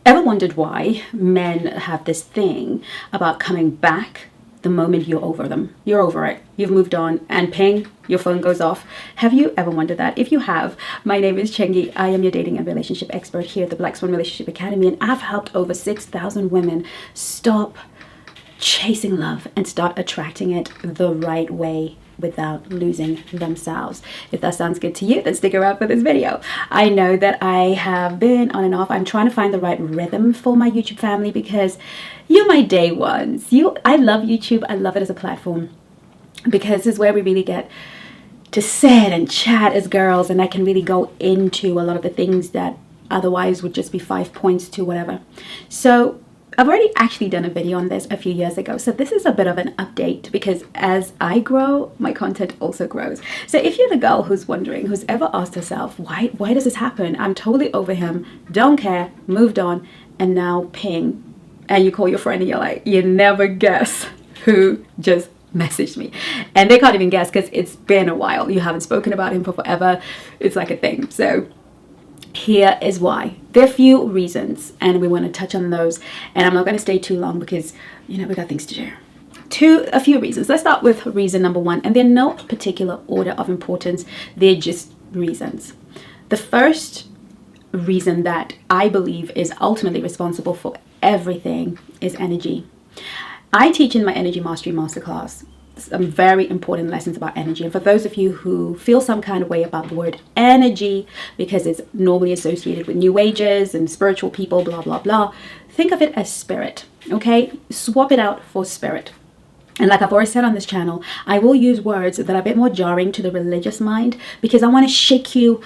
Ever wondered why men have this thing about coming back the moment you're over them? You're over it. You've moved on, and ping, your phone goes off. Have you ever wondered that? If you have, my name is Chengi. I am your dating and relationship expert here at the Black Swan Relationship Academy, and I've helped over 6,000 women stop chasing love and start attracting it the right way without losing themselves. If that sounds good to you, then stick around for this video. I know that I have been on and off. I'm trying to find the right rhythm for my YouTube family because you're my day ones. I love YouTube. I love it as a platform because it's where we really get to sit and chat as girls, and I can really go into a lot of the things that otherwise would just be 5 points to whatever. So I've already actually done a video on this a few years ago, so this is a bit of an update because as I grow, my content also grows. So if you're the girl who's wondering, who's ever asked herself, why does this happen? I'm totally over him, don't care, moved on, and now ping, and you call your friend and you're like, you never guess who just messaged me. And they can't even guess because it's been a while. You haven't spoken about him for forever. It's like a thing. So here is why. There are a few reasons, and we want to touch on those. And I'm not going to stay too long because, you know, we got things to do. A few reasons. Let's start with reason number one. And they're no particular order of importance. They're just reasons. The first reason that I believe is ultimately responsible for everything is energy. I teach in my Energy Mastery Masterclass some very important lessons about energy, and for those of you who feel some kind of way about the word energy because it's normally associated with new ages and spiritual people, blah blah blah, think of it as spirit. Okay, swap it out for spirit. And like I've already said on this channel, I will use words that are a bit more jarring to the religious mind because I want to shake you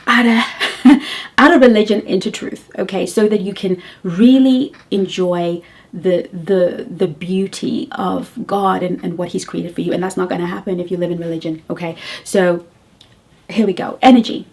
out of religion into truth, okay, so that you can really enjoy the beauty of God and what he's created for you. And that's not going to happen if you live in religion. Okay, so here we go. Energy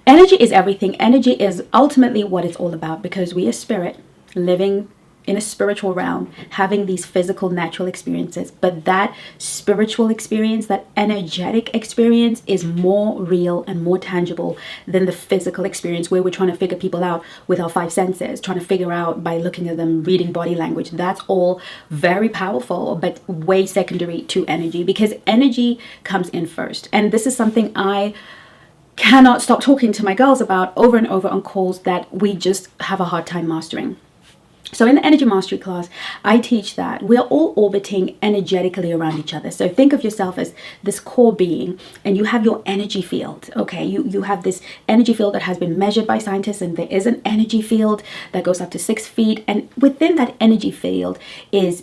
is everything. Energy is ultimately what it's all about, because we are spirit living in a spiritual realm, having these physical natural experiences, but that spiritual experience, that energetic experience, is more real and more tangible than the physical experience where we're trying to figure people out with our 5 senses, trying to figure out by looking at them, reading body language. That's all very powerful, but way secondary to energy, because energy comes in first. And this is something I cannot stop talking to my girls about over and over on calls that we just have a hard time mastering. So in the Energy Mastery class, I teach that we're all orbiting energetically around each other. So think of yourself as this core being, and you have your energy field, okay? You have this energy field that has been measured by scientists, and there is an energy field that goes up to 6 feet. And within that energy field is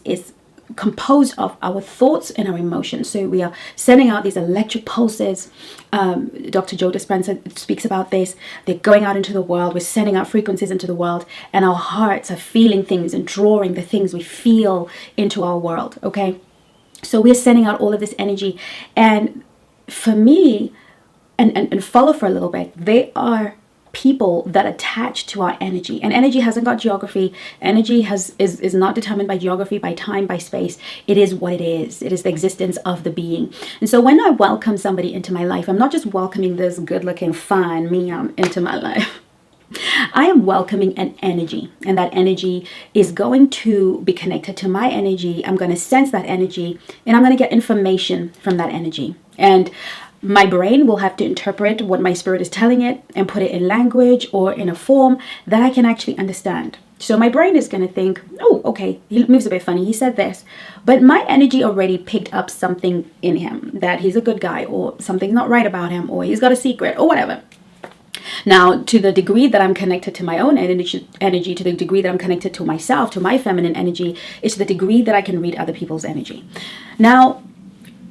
composed of our thoughts and our emotions. So we are sending out these electric pulses. Dr. Joe Dispenza speaks about this. They're going out into the world. We're sending out frequencies into the world, and our hearts are feeling things and drawing the things we feel into our world. Okay, so we're sending out all of this energy, and for me, and follow for a little bit, they are people that attach to our energy. And energy hasn't got geography. Energy is not determined by geography, by time, by space. It is what it is. It is the existence of the being. And so when I welcome somebody into my life, I'm not just welcoming this good looking fine me into my life. I am welcoming an energy, and that energy is going to be connected to my energy. I'm going to sense that energy, and I'm going to get information from that energy. And my brain will have to interpret what my spirit is telling it and put it in language or in a form that I can actually understand. So my brain is going to think, oh, okay, he moves a bit funny, he said this. But my energy already picked up something in him, that he's a good guy, or something's not right about him, or he's got a secret, or whatever. Now, to the degree that I'm connected to my own energy, to the degree that I'm connected to myself, to my feminine energy, is the degree that I can read other people's energy. Now,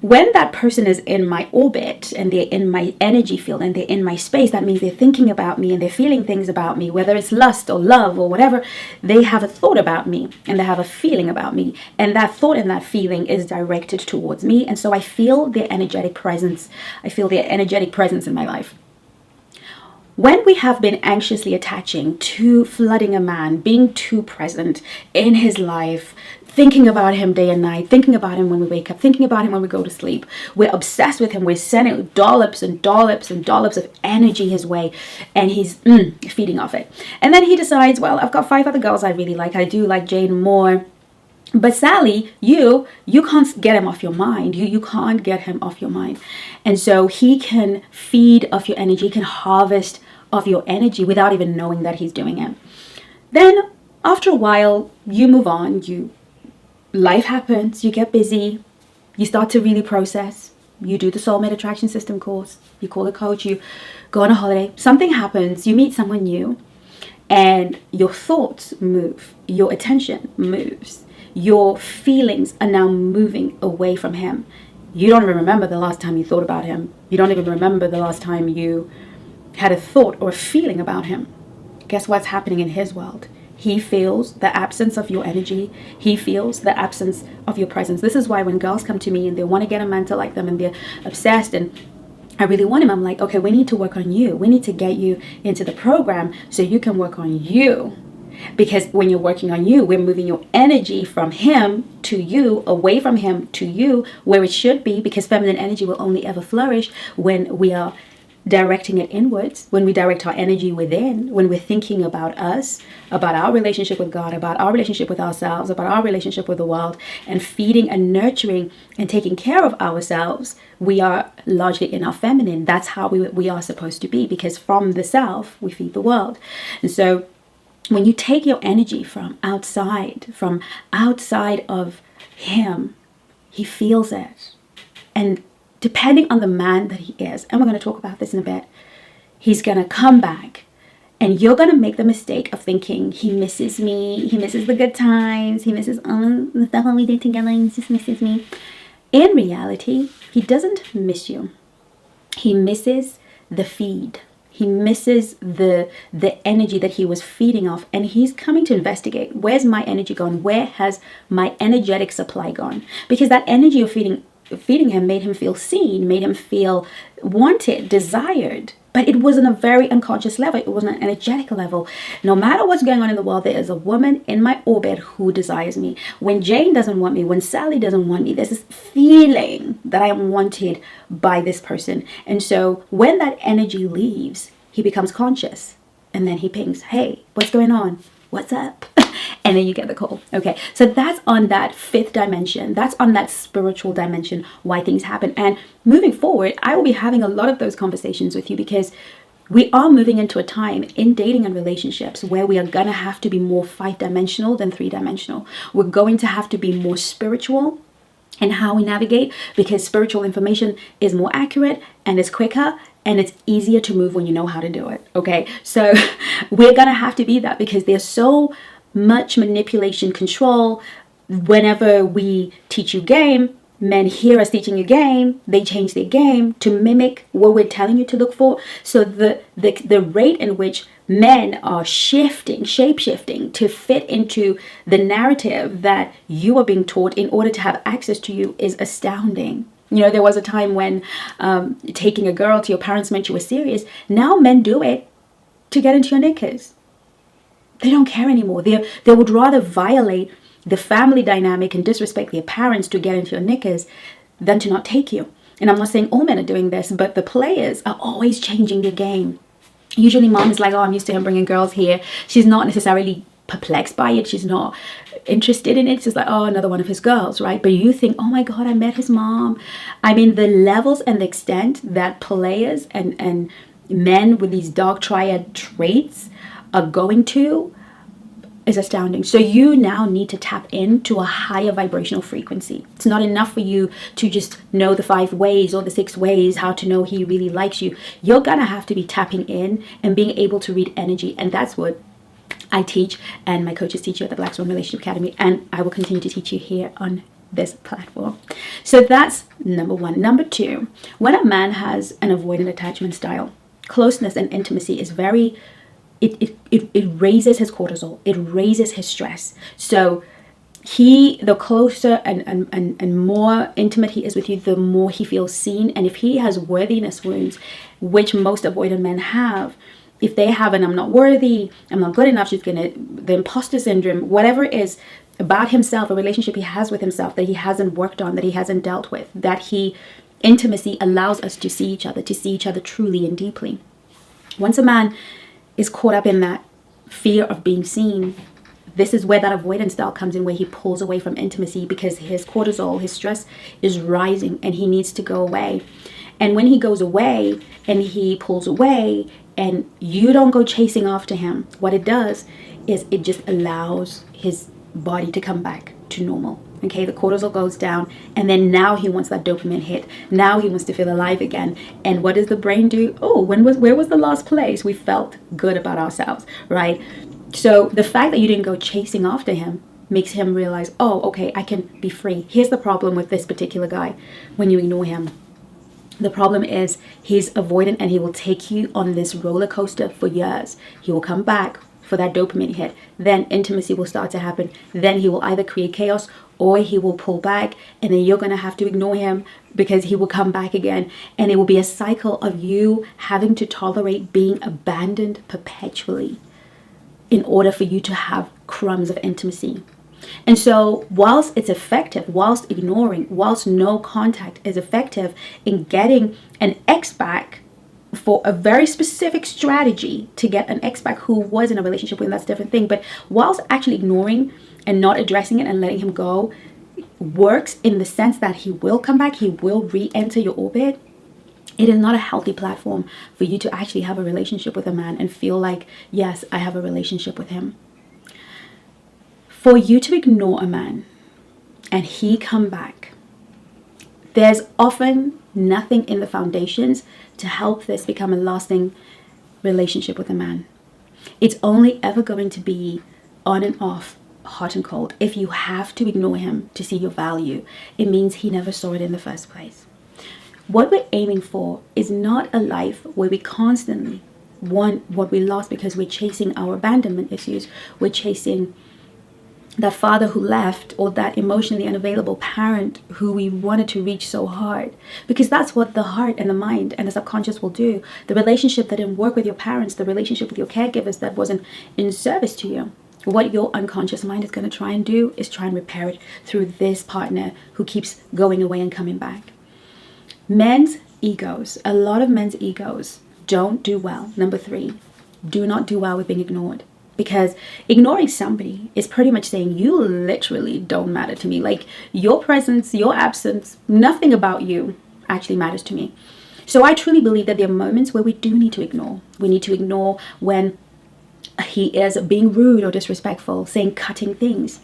when that person is in my orbit and they're in my energy field and they're in my space, that means they're thinking about me and they're feeling things about me, whether it's lust or love or whatever. They have a thought about me and they have a feeling about me, and that thought and that feeling is directed towards me. And so I feel their energetic presence. I feel their energetic presence in my life. When we have been anxiously attaching to flooding a man, being too present in his life, thinking about him day and night, thinking about him when we wake up, thinking about him when we go to sleep, we're obsessed with him, we're sending dollops and dollops and dollops of energy his way, and he's feeding off it. And then he decides, well, I've got 5 other girls I really like. I do like Jane more. But Sally, you can't get him off your mind. You can't get him off your mind. And so he can feed off your energy, he can harvest of your energy without even knowing that he's doing it. Then after a while, you move on, life happens, you get busy, you start to really process, you do the soulmate attraction system course, you call a coach, you go on a holiday, something happens, you meet someone new, and your thoughts move, your attention moves, your feelings are now moving away from him. You don't even remember the last time you thought about him. You don't even remember the last time you had a thought or a feeling about him. Guess what's happening in his world? He feels the absence of your energy. He feels the absence of your presence. This is why when girls come to me and they want to get a man to like them and they're obsessed and I really want him, I'm like, okay, we need to work on you. We need to get you into the program so you can work on you. Because when you're working on you, we're moving your energy from him to you, away from him to you, where it should be, because feminine energy will only ever flourish when we are directing it inwards, when we direct our energy within, when we're thinking about us, about our relationship with God, about our relationship with ourselves, about our relationship with the world, and feeding and nurturing and taking care of ourselves. We are largely in our feminine. That's how we are supposed to be, because from the self, we feed the world. And so when you take your energy from outside of him, he feels it. And depending on the man that he is, and we're going to talk about this in a bit, he's going to come back and you're going to make the mistake of thinking he misses me, he misses the good times, he misses all the stuff we did together, he just misses me. In reality, he doesn't miss you. He misses the feed. He misses the energy that he was feeding off, and he's coming to investigate, where's my energy gone? Where has my energetic supply gone? Because that energy of feeding him made him feel seen, made him feel wanted, desired. But it was on a very unconscious level. It was on an energetic level. No matter what's going on in the world, there is a woman in my orbit who desires me. When Jane doesn't want me, when Sally doesn't want me, there's this feeling that I am wanted by this person. And so when that energy leaves, he becomes conscious. And then he pings, hey, what's going on? What's up? And then you get the call. Okay, so that's on that 5th dimension. That's on that spiritual dimension, why things happen. And moving forward, I will be having a lot of those conversations with you, because we are moving into a time in dating and relationships where we are going to have to be more 5-dimensional than 3-dimensional. We're going to have to be more spiritual in how we navigate, because spiritual information is more accurate and it's quicker and it's easier to move when you know how to do it. Okay, so we're going to have to be that, because there's so much manipulation, control. Whenever we teach you game, men hear us teaching you game, they change their game to mimic what we're telling you to look for. So the rate in which men are shape-shifting to fit into the narrative that you are being taught in order to have access to you is astounding. You know, there was a time when taking a girl to your parents meant you were serious. Now men do it to get into your knickers. They don't care anymore. They would rather violate the family dynamic and disrespect their parents to get into your knickers than to not take you. And I'm not saying all men are doing this, but the players are always changing their game. Usually mom is like, oh, I'm used to him bringing girls here. She's not necessarily perplexed by it. She's not interested in it. It's just like, oh, another one of his girls, right? But you think, oh my God, I met his mom. I mean, the levels and the extent that players and men with these dark triad traits are going to is astounding. So you now need to tap into a higher vibrational frequency. It's not enough for you to just know the 5 ways or the 6 ways how to know he really likes you. You're gonna have to be tapping in and being able to read energy. And that's what I teach and my coaches teach you at the Black Swan Relationship Academy. And I will continue to teach you here on this platform. So that's number 1. Number 2, when a man has an avoidant attachment style, closeness and intimacy is very it raises his cortisol, it raises his stress. So the closer and more intimate he is with you, the more he feels seen. And if he has worthiness wounds, which most avoidant men have, if they have an I'm not worthy, I'm not good enough, the imposter syndrome, whatever it is about himself, a relationship he has with himself that he hasn't worked on, that he hasn't dealt with, intimacy allows us to see each other truly and deeply. Once a man is caught up in that fear of being seen, this is where that avoidance style comes in, where he pulls away from intimacy because his cortisol, his stress is rising and he needs to go away. And when he goes away and he pulls away and you don't go chasing after him, what it does is it just allows his body to come back to normal. Okay, the cortisol goes down, and then now he wants that dopamine hit. Now he wants to feel alive again. And what does the brain do? Oh, where was the last place we felt good about ourselves, right? So the fact that you didn't go chasing after him makes him realize, oh, okay, I can be free. Here's the problem with this particular guy when you ignore him. The problem is he's avoidant and he will take you on this roller coaster for years. He will come back for that dopamine hit. Then intimacy will start to happen. Then he will either create chaos or he will pull back, and then you're going to have to ignore him because he will come back again. And it will be a cycle of you having to tolerate being abandoned perpetually in order for you to have crumbs of intimacy. And so whilst it's effective, whilst ignoring, whilst no contact is effective in getting an ex back for a very specific strategy to get an ex back who was in a relationship with him, that's a different thing. But whilst actually ignoring and not addressing it and letting him go works in the sense that he will come back, he will re-enter your orbit, it is not a healthy platform for you to actually have a relationship with a man and feel like, yes, I have a relationship with him. For you to ignore a man and he come back, there's often nothing in the foundations to help this become a lasting relationship with a man. It's only ever going to be on and off, hot and cold. If you have to ignore him to see your value, it means he never saw it in the first place. What we're aiming for is not a life where we constantly want what we lost because we're chasing our abandonment issues. We're chasing that father who left, or that emotionally unavailable parent who we wanted to reach so hard, because that's what the heart and the mind and the subconscious will do. The relationship that didn't work with your parents, the relationship with your caregivers that wasn't in service to you, what your unconscious mind is going to try and do is try and repair it through this partner who keeps going away and coming back. Men's egos, a lot of men's egos don't do well. Number 3, do not do well with being ignored. Because ignoring somebody is pretty much saying you literally don't matter to me. Like your presence, your absence, nothing about you actually matters to me. So I truly believe that there are moments where we do need to ignore. We need to ignore when he is being rude or disrespectful, saying cutting things.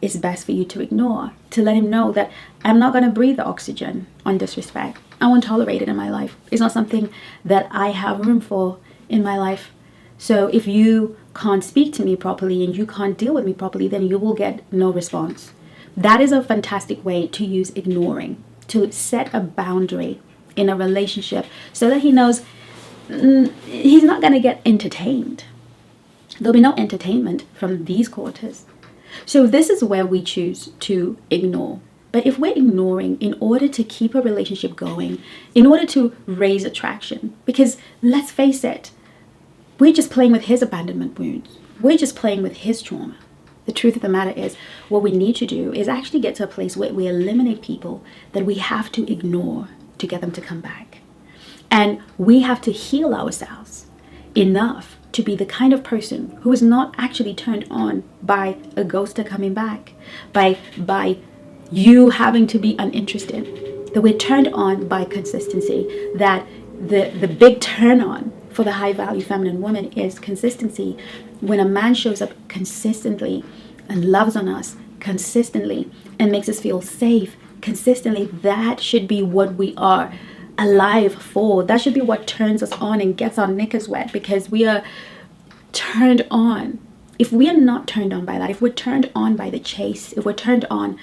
It's best for you to ignore, to let him know that I'm not going to breathe the oxygen on disrespect. I won't tolerate it in my life. It's not something that I have room for in my life. So if you can't speak to me properly and you can't deal with me properly, then you will get no response. That is a fantastic way to use ignoring, to set a boundary in a relationship so that he knows he's not going to get entertained. There'll be no entertainment from these quarters. So this is where we choose to ignore. But if we're ignoring in order to keep a relationship going, in order to raise attraction, because let's face it, we're just playing with his abandonment wounds. We're just playing with his trauma. The truth of the matter is, what we need to do is actually get to a place where we eliminate people that we have to ignore to get them to come back. And we have to heal ourselves enough to be the kind of person who is not actually turned on by a ghoster coming back, by you having to be uninterested, that we're turned on by consistency, that the big turn on for the high value feminine woman is consistency. When a man shows up consistently and loves on us consistently and makes us feel safe consistently, that should be what we are alive for. That should be what turns us on and gets our knickers wet, because we are turned on. If we are not turned on by that, if we're turned on by the chase, if we're turned on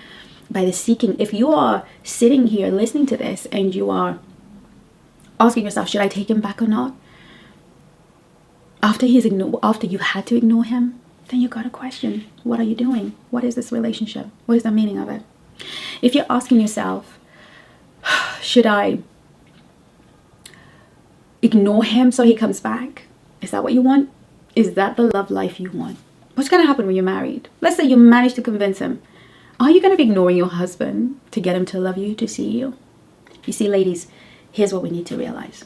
by the seeking, if you are sitting here listening to this and you are asking yourself, should I take him back or not? After you've had to ignore him, then you got to question, what are you doing? What is this relationship? What is the meaning of it? If you're asking yourself, should I ignore him so he comes back? Is that what you want? Is that the love life you want? What's going to happen when you're married? Let's say you manage to convince him. Are you going to be ignoring your husband to get him to love you, to see you? You see, ladies, here's what we need to realize.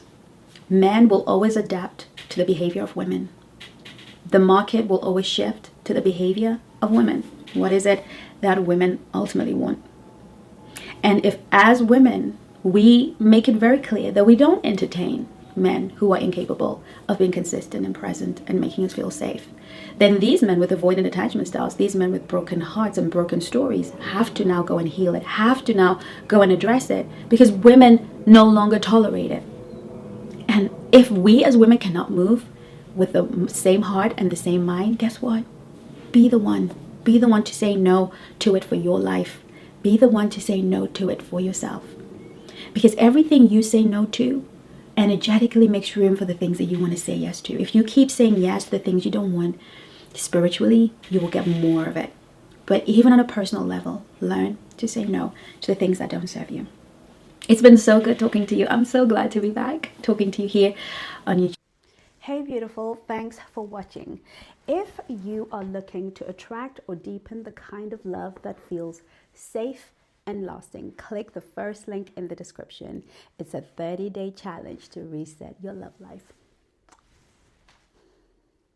Men will always adapt to the behavior of women. The market will always shift to the behavior of women. What is it that women ultimately want? And if, as women, we make it very clear that we don't entertain men who are incapable of being consistent and present and making us feel safe, then these men with avoidant attachment styles, these men with broken hearts and broken stories, have to now go and heal it, have to now go and address it, because women no longer tolerate it. And if we as women cannot move with the same heart and the same mind, guess what? Be the one. Be the one to say no to it for your life. Be the one to say no to it for yourself. Because everything you say no to energetically makes room for the things that you want to say yes to. If you keep saying yes to the things you don't want, spiritually, you will get more of it. But even on a personal level, learn to say no to the things that don't serve you. It's been so good talking to you. I'm so glad to be back talking to you here on YouTube. Hey beautiful, thanks for watching. If you are looking to attract or deepen the kind of love that feels safe and lasting, click the first link in the description. It's a 30-day challenge to reset your love life.